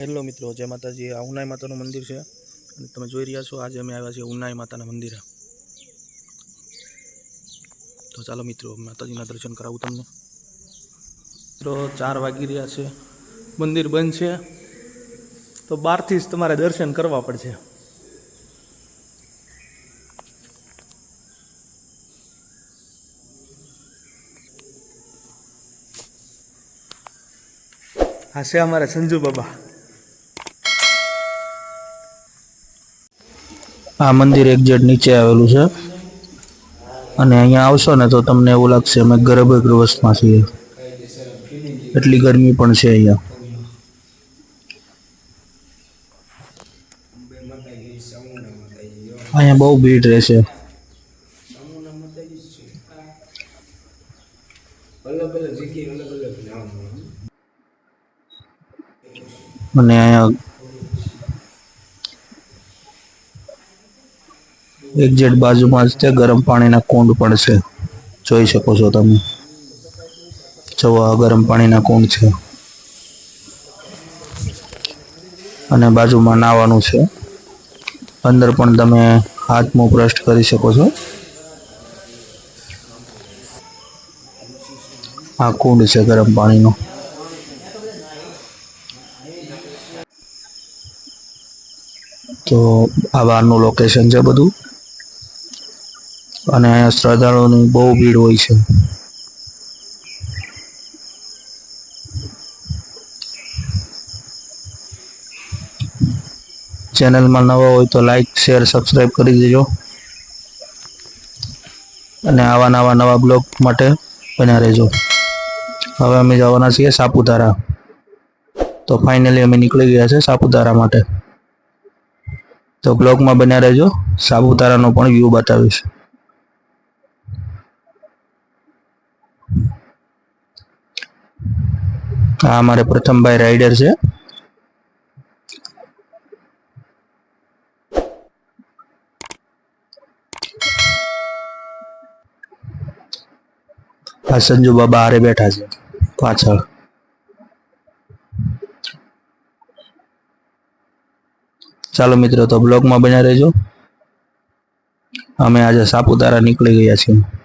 Hello મિત્રો, જય માતાજી। આ ઉનાઈ માતાનું મંદિર છે અને તમે જોઈ રહ્યા છો આજે અમે આવ્યા છીએ ઉનાઈ માતાના મંદિરે। તો ચાલો મિત્રો માતાજીના દર્શન કરાવું તમને। મિત્રો 4 વાગી રહ્યા છે, મંદિર બંધ છે, તો બહારથી જ તમારે દર્શન કરવા પડશે। આ છે અમારા સંજુ બાબા। આ મંદિર એક્ઝેક્ટ નીચે આવેલું છે અને અહીંયા આવશો ને તો તમને એવું લાગશે અમે ગર્ભગૃહમાં છીએ, એટલી ગરમી પણ છે અહીંયા। અહીંયા બહુ ભીડ રહેશે અને અહીંયા એક્ઝેક્ટ બાજુમાં જ તે ગરમ પાણીના કુંડ પણ છે, જોઈ શકો છો તમે। જો આ ગરમ પાણીના કુંડ છે અને બાજુમાં નાવાનું છે, અંદર પણ તમે હાથ મોં બ્રશ કરી શકો છો। આ કુંડ છે ગરમ પાણીનો। તો આ બહારનું લોકેશન છે બધું અને અહીંયા શ્રદ્ધાળુઓની બહુ ભીડ હોય છે। ચેનલમાં નવા હોય તો લાઈક શેર સબસ્ક્રાઈબ કરી દેજો અને આવા નવા બ્લોગ માટે બન્યા રહેજો। હવે અમે જવાના છીએ સાપુતારા, તો ફાઇનલી અમે નીકળી ગયા છે સાપુતારા માટે। તો બ્લોગમાં બન્યા રહેજો, સાપુતારાનો પણ વ્યૂ બતાવીશ। આ અમારે પ્રથમભાઈ રાઈડર છે। આ સંજુ બાબા હારે બેઠા છે પાછળ। ચાલો મિત્રો, તો બ્લોગમાં બન્યા રહેજો। અમે આજે સાપુતારા નીકળી ગયા છીએ।